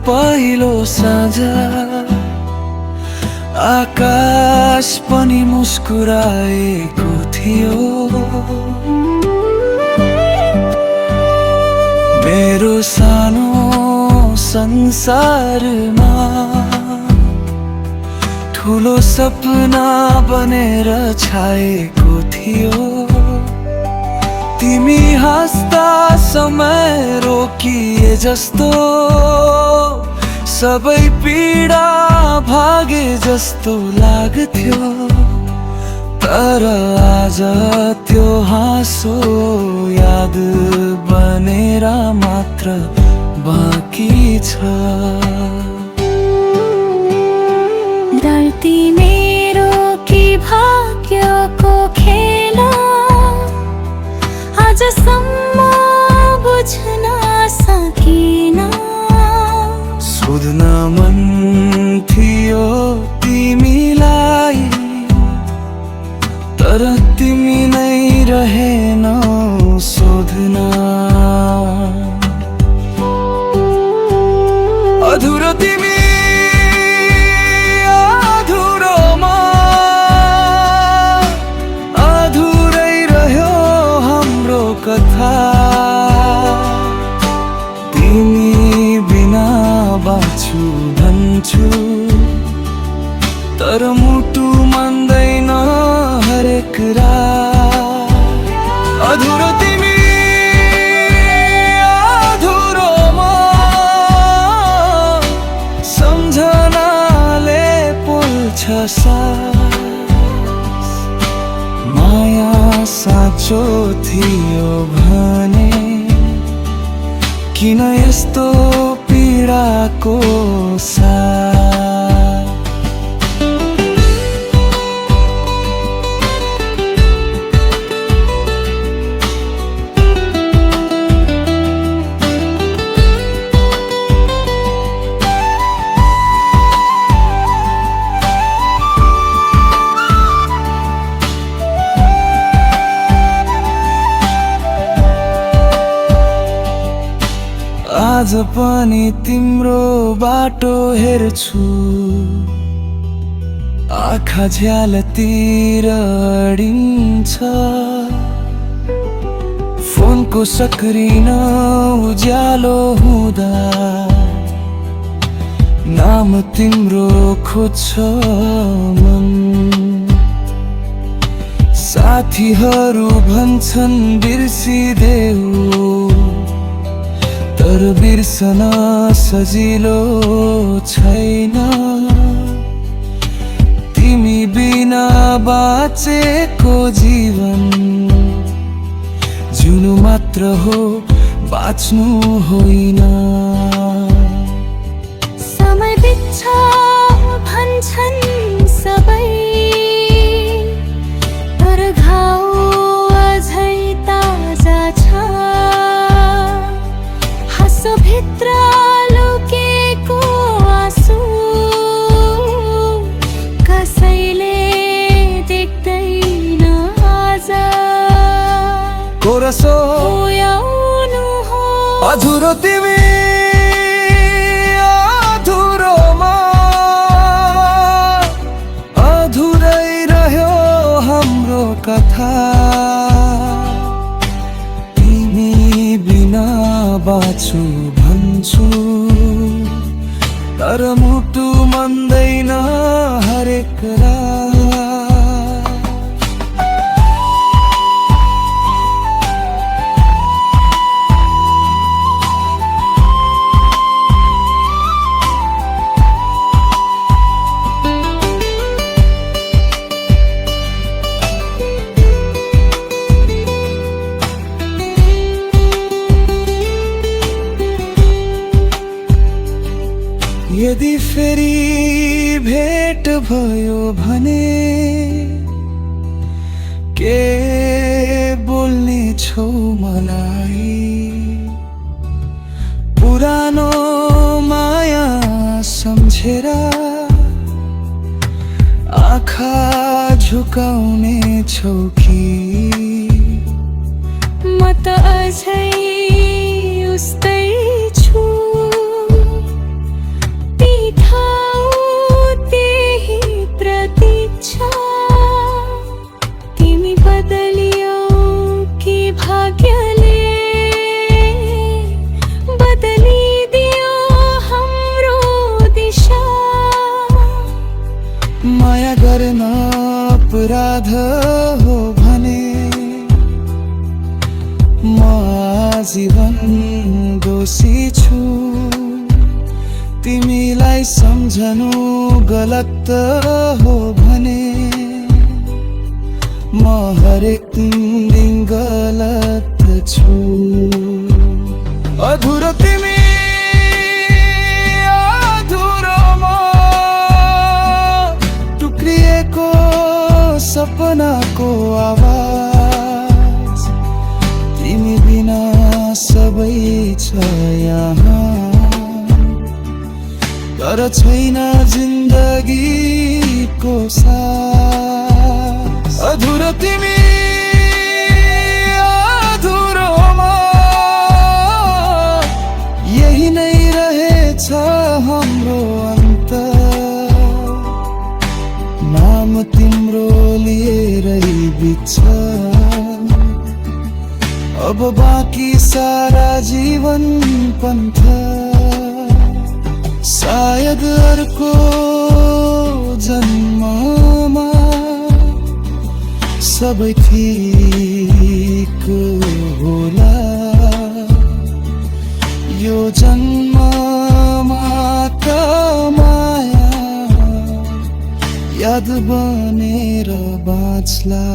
पहिलो साँझ आकाश पनि मुस्कुराएको थियो। मेरो सानो संसारमा ठुलो सपना बनेर छाएको थियो। तिमी हाँस्दा समय रोकिए जस्तो, सबै पीडा भागे जस्तो लाग्थ्यो। तर आज त्यो हाँसो याद बनेर मात्र बाँकी छ। गल्ती मेरो कि भाग्यको खेला, आजसम्म बुझ्न सकिन। सोध्न मन थियो तिमीलाई, तर तिमी नै रहेनौ सोध्न। अधुरो तिमी अधुरोमा, अधुरै रह्यो हाम्रो कथा। तिमी बिना बाँच्छु भन्छु, तर मुटु मान्दैन हरेक रात। अधुरो तिमी अधुरोमा, सम्झनाले पोल्छ सास। माया साँचो थियो भने किन यस्तो पीडाको साथ। आज पनि तिम्रो बाटो हेर्छु, आँखा झ्यालतिर अडिन्छ। फोनको सक्रिन उज्यालो हुँदा नाम तिम्रो खोज्छ मन। साथीहरू भन्छन् बिर्सिदेऊ, तर बिर्सन सजिलो छैन। तिमी बिना बाँचेको जीवन जिउनु मात्र हो, बाँच्नु होइन। समय बित्छ भन्छन् सबै, तर घाउ अझै ताजा छ। भित्र लुकेको आँसु कसैले देख्दैन आज। कोरसो आउनु हो अधुरो तिमी अधुरोमा, अधुरै रह्यो हाम्रो कथा। तिमी बिना बाँच्छु भन्छु, तर मुटु मान्दैन हरेक रात। यदि फेरि भेट भयो भने के बोल्ने छौ मलाई। पुरानो माया सम्झेर आँखा झुकाउने छौ कि म त अझै उस्तै छु। माया गर्न अपराध हो भने म आजीवन दोषी छु। तिमीलाई सम्झनु गलत हो भने म हरेक दिन गलत छु। अधुरो तिमी अधुरो म, टुक्रिएको सपनाको आवाज, तिमी बिना सबै छ यहाँ, तर छैन जिन्दगीको साथ। अधुरो तिमी अधुरो म, यही नै रहेछ हाम्रो अन्त। नाम तिम्रो लिएरै बित्छ अब बाँकी सारा जीवन पन्थ। सायद अर्को जन्ममा सबै ठिक होला, यो जन्ममा त माया याद बनेर बाँच्ला।